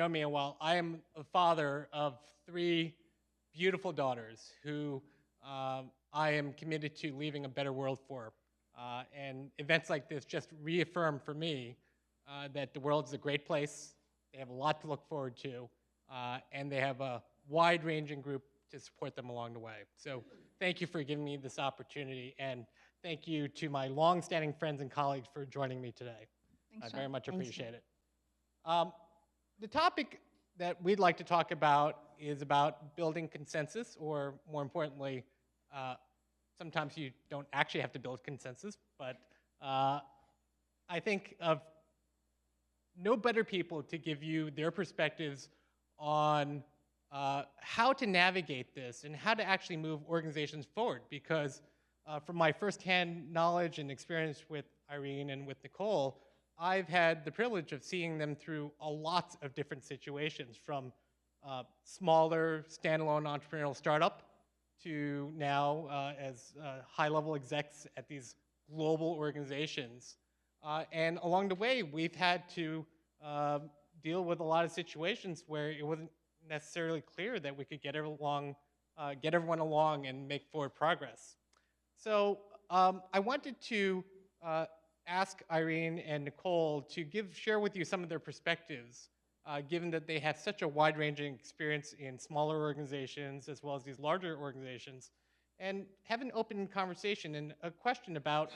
know me well, I am a father of 3 beautiful daughters who I am committed to leaving a better world for. And events like this just reaffirm for me that the world is a great place. They have a lot to look forward to, and they have a wide-ranging group to support them along the way. So thank you for giving me this opportunity, and thank you to my long-standing friends and colleagues for joining me today. Thanks, I very much Thanks, appreciate it. The topic that we'd like to talk about is about building consensus, or more importantly, sometimes you don't actually have to build consensus, but I think of no better people to give you their perspectives on how to navigate this and how to actually move organizations forward. Because from my firsthand knowledge and experience with Irene and with Nicolle, I've had the privilege of seeing them through a lot of different situations, from smaller standalone entrepreneurial startup to now as high-level execs at these global organizations. And along the way, we've had to deal with a lot of situations where it wasn't necessarily clear that we could get everyone along and make forward progress. So I wanted to ask Irene and Nicolle to share with you some of their perspectives, given that they have such a wide-ranging experience in smaller organizations as well as these larger organizations, and have an open conversation and a question about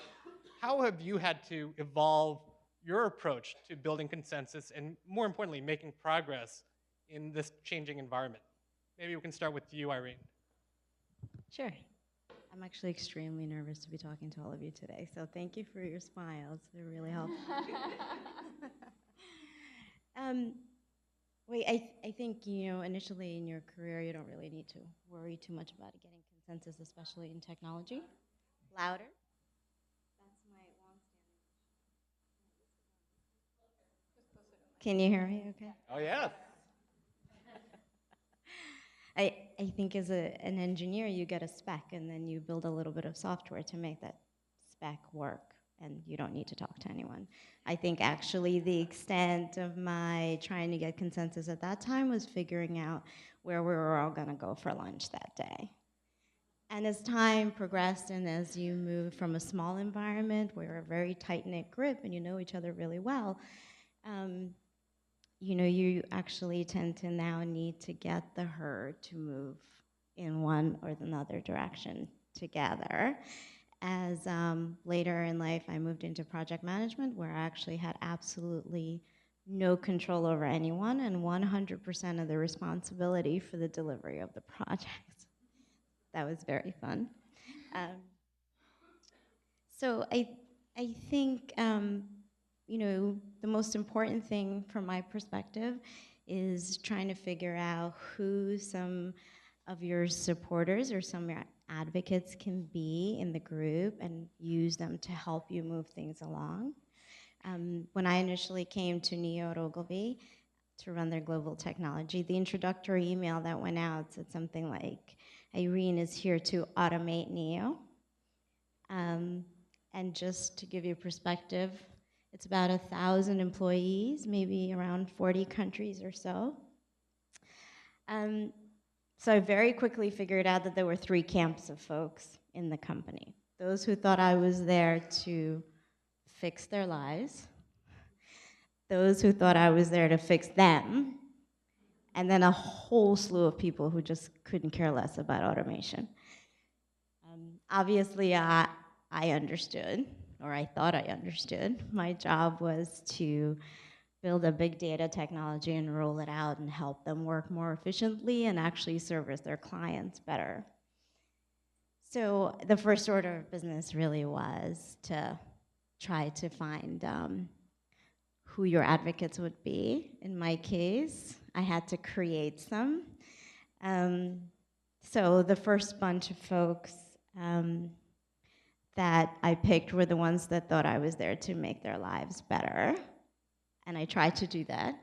how have you had to evolve your approach to building consensus and, more importantly, making progress in this changing environment. Maybe we can start with you, Irene. Sure. I'm actually extremely nervous to be talking to all of you today, so thank you for your smiles. They really help. I think, initially in your career, you don't really need to worry too much about getting consensus, especially in technology. Louder. That's my long-standing. Can you hear me okay? Oh, yes. I think as an engineer, you get a spec, and then you build a little bit of software to make that spec work, and you don't need to talk to anyone. I think actually the extent of my trying to get consensus at that time was figuring out where we were all going to go for lunch that day. And as time progressed, and as you move from a small environment where you're a very tight-knit group and you know each other really well, you actually tend to now need to get the herd to move in one or another direction together. As later in life, I moved into project management, where I actually had absolutely no control over anyone and 100% of the responsibility for the delivery of the project. That was very fun. So I think, the most important thing from my perspective is trying to figure out who some of your supporters or some of your advocates can be in the group and use them to help you move things along. When I initially came to NEO at Ogilvy to run their global technology, the introductory email that went out said something like, Irene is here to automate NEO. And just to give you perspective, it's about 1,000 employees, maybe around 40 countries or so. So I very quickly figured out that there were 3 camps of folks in the company. Those who thought I was there to fix their lives, those who thought I was there to fix them, and then a whole slew of people who just couldn't care less about automation. Obviously, I understood, or I thought I understood. My job was to build a big data technology and roll it out and help them work more efficiently and actually service their clients better. So the first order of business really was to try to find who your advocates would be. In my case, I had to create some. So the first bunch of folks that I picked were the ones that thought I was there to make their lives better. And I tried to do that,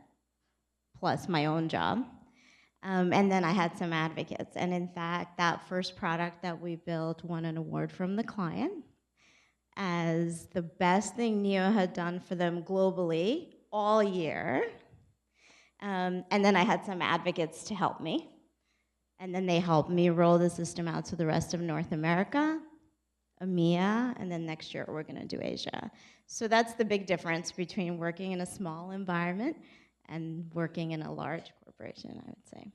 plus my own job. And then I had some advocates. And in fact, that first product that we built won an award from the client as the best thing NEO had done for them globally all year. And then I had some advocates to help me. And then they helped me roll the system out to the rest of North America, EMEA, and then next year we're gonna do Asia. So that's the big difference between working in a small environment and working in a large corporation, I would say.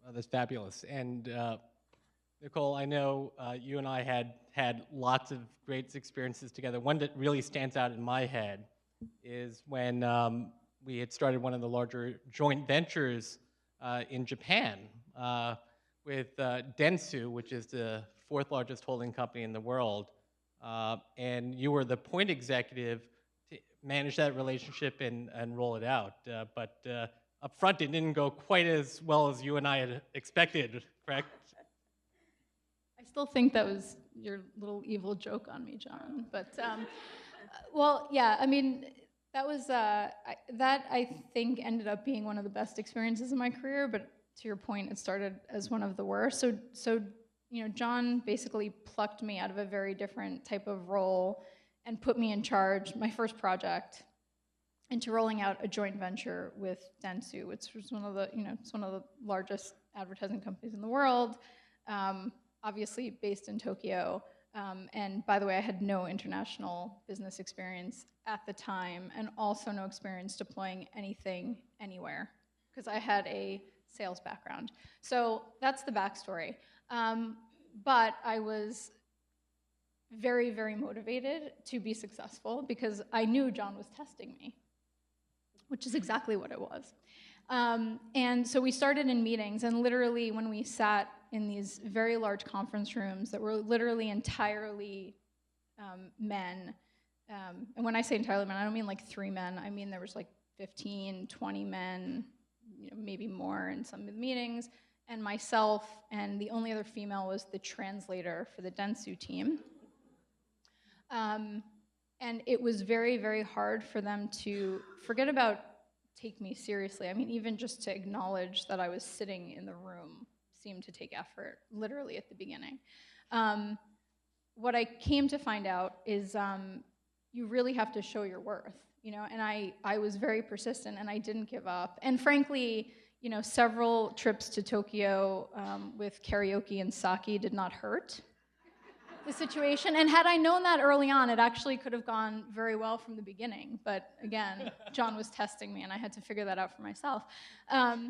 Well, that's fabulous. And Nicolle, I know you and I had lots of great experiences together. One that really stands out in my head is when we had started one of the larger joint ventures in Japan with Dentsu, which is the fourth largest holding company in the world. And you were the point executive to manage that relationship and roll it out. But up front, it didn't go quite as well as you and I had expected, correct? I still think that was your little evil joke on me, Jon. But, well, yeah, I mean, that was, that I think ended up being one of the best experiences in my career, but to your point, it started as one of the worst. So you know, Jon basically plucked me out of a very different type of role and put me in charge, my first project, into rolling out a joint venture with Dentsu, which was one of the, you know, it's one of the largest advertising companies in the world, obviously based in Tokyo. And by the way, I had no international business experience at the time, and also no experience deploying anything anywhere, because I had a sales background. So that's the backstory. But I was very, very motivated to be successful because I knew Jon was testing me, which is exactly what it was. And so we started in meetings, and literally when we sat in these very large conference rooms that were literally entirely men, and when I say entirely men, I don't mean like 3 men, I mean there was like 15, 20 men, you know, maybe more in some of the meetings, and myself, and the only other female was the translator for the Dentsu team. And it was very, very hard for them to forget about take me seriously. I mean, even just to acknowledge that I was sitting in the room seemed to take effort, literally at the beginning. What I came to find out is you really have to show your worth, you know, and I was very persistent and I didn't give up. And frankly, you know, several trips to Tokyo with karaoke and sake did not hurt the situation. And had I known that early on, it actually could have gone very well from the beginning. But again, Jon was testing me and I had to figure that out for myself. I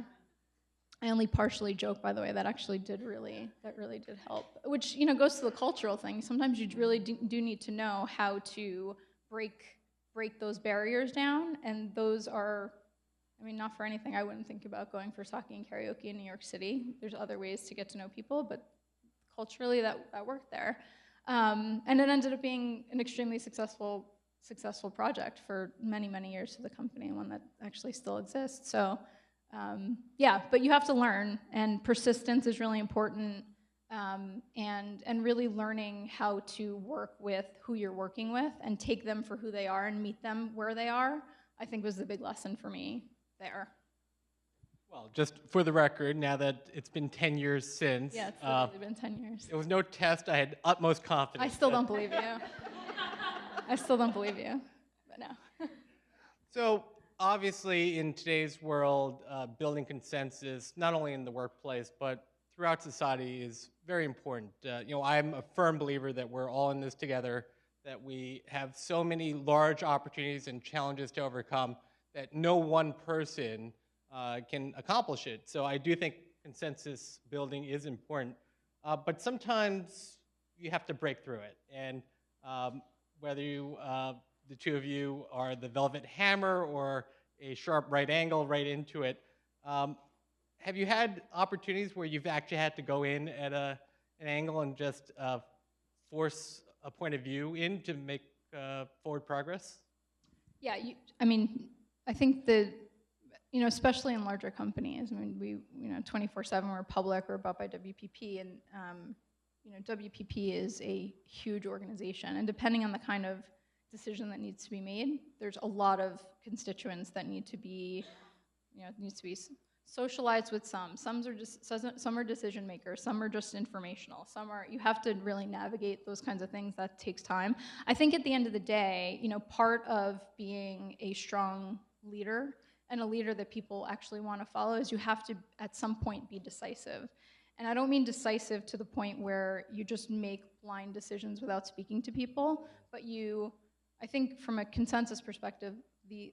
only partially joke, by the way, that actually did really help, which, you know, goes to the cultural thing. Sometimes you really do need to know how to break those barriers down, and those are, I mean, not for anything, I wouldn't think about going for sake and karaoke in New York City. There's other ways to get to know people, but culturally that worked there. And it ended up being an extremely successful project for many, many years for the company, and one that actually still exists. So yeah, but you have to learn, and persistence is really important, and really learning how to work with who you're working with and take them for who they are and meet them where they are, I think was the big lesson for me there. Well, just for the record, now that it's been 10 years since. Yeah, it's literally been 10 years. It was no test. I had utmost confidence. I still don't believe you. I still don't believe you, but no. So obviously, in today's world, building consensus, not only in the workplace, but throughout society is very important. You know, I'm a firm believer that we're all in this together, that we have so many large opportunities and challenges to overcome that no one person can accomplish it. So I do think consensus building is important, but sometimes you have to break through it. And whether you, the two of you, are the velvet hammer or a sharp right angle right into it, have you had opportunities where you've actually had to go in at an angle and just force a point of view in to make forward progress? Yeah, I mean, I think that, you know, especially in larger companies, I mean, we, you know, 24/7, we're public, we're bought by WPP, and, you know, WPP is a huge organization, and depending on the kind of decision that needs to be made, there's a lot of constituents that need to be, you know, needs to be socialized with some. Some are decision makers, some are just informational, some are, you have to really navigate those kinds of things. That takes time. I think at the end of the day, you know, part of being a strong leader and a leader that people actually want to follow is you have to, at some point, be decisive. And I don't mean decisive to the point where you just make blind decisions without speaking to people, but I think from a consensus perspective, the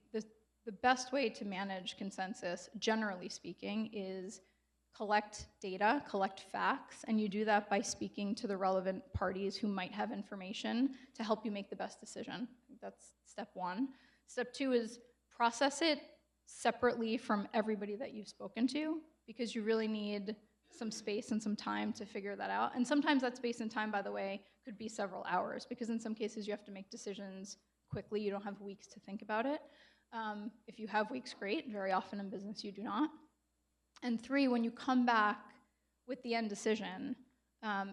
best way to manage consensus, generally speaking, is collect data, collect facts, and you do that by speaking to the relevant parties who might have information to help you make the best decision. That's step one. Step two is process it separately from everybody that you've spoken to, because you really need some space and some time to figure that out. And sometimes that space and time, by the way, could be several hours, because in some cases you have to make decisions quickly. You don't have weeks to think about it. If you have weeks, great. Very often in business you do not. And three, when you come back with the end decision,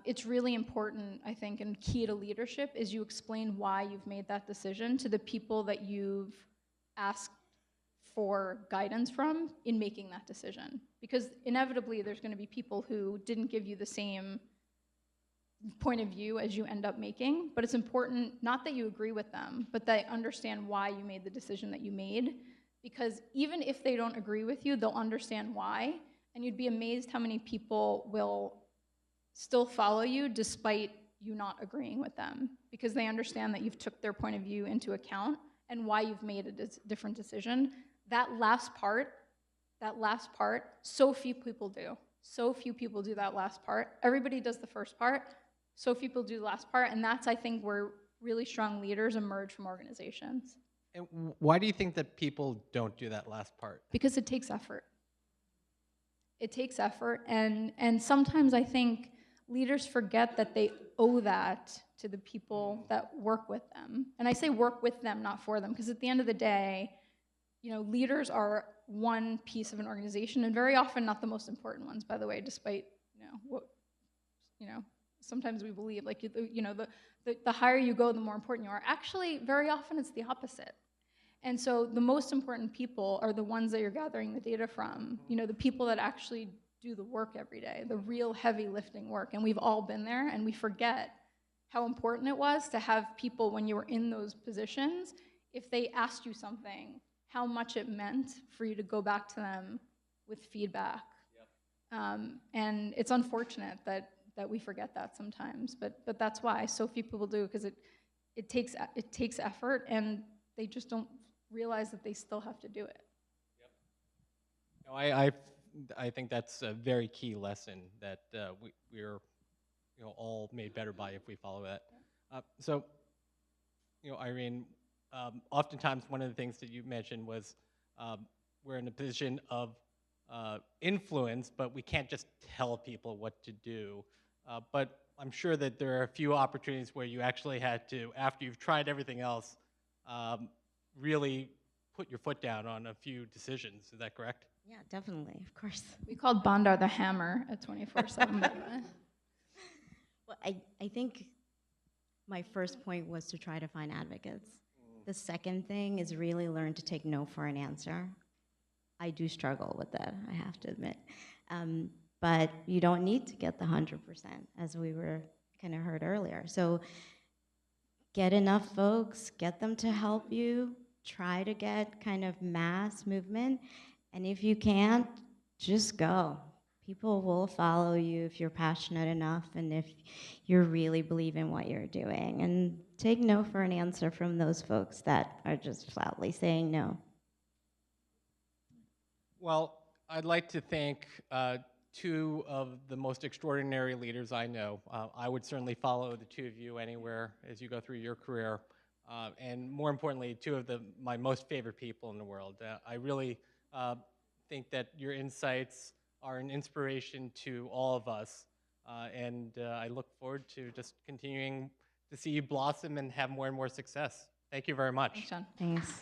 it's really important, I think, and key to leadership is you explain why you've made that decision to the people that you've asked for guidance from in making that decision. Because inevitably there's going to be people who didn't give you the same point of view as you end up making, but it's important not that you agree with them, but that they understand why you made the decision that you made. Because even if they don't agree with you, they'll understand why, and you'd be amazed how many people will still follow you despite you not agreeing with them, because they understand that you've took their point of view into account and why you've made a different decision. That last part, so few people do. So few people do that last part. Everybody does the first part, so few people do the last part, and that's, I think, where really strong leaders emerge from organizations. And why do you think that people don't do that last part? Because it takes effort. It takes effort, and sometimes I think leaders forget that they owe that to the people that work with them. And I say work with them, not for them, because at the end of the day, leaders are one piece of an organization, and very often not the most important ones, by the way, despite, sometimes we believe, like, the higher you go, the more important you are. Actually, very often it's the opposite. And so the most important people are the ones that you're gathering the data from, the people that actually do the work every day, the real heavy lifting work. And we've all been there, and we forget how important it was to have people, when you were in those positions, if they asked you something, how much it meant for you to go back to them with feedback. Yep. And it's unfortunate that we forget that sometimes, but that's why so few people do, because it takes effort, and they just don't realize that they still have to do it. Yep. No, I think that's a very key lesson that we're all made better by if we follow that. So, Irene, oftentimes one of the things that you mentioned was we're in a position of influence, but we can't just tell people what to do. But I'm sure that there are a few opportunities where you actually had to, after you've tried everything else, really put your foot down on a few decisions. Is that correct? Yeah, definitely, of course. We called Bondar the hammer at 24/7. Well, I think my first point was to try to find advocates. The second thing is really learn to take no for an answer. I do struggle with that, I have to admit. But you don't need to get the 100%, as we were kind of heard earlier. So get enough folks, get them to help you, try to get kind of mass movement, and if you can't, just go. People will follow you if you're passionate enough and if you really believe in what you're doing. And take no for an answer from those folks that are just flatly saying no. Well, I'd like to thank two of the most extraordinary leaders I know. I would certainly follow the two of you anywhere as you go through your career. And more importantly, two of my most favorite people in the world. I really think that your insights are an inspiration to all of us. And I look forward to just continuing to see you blossom and have more and more success. Thank you very much. Thanks, Jon. Thanks.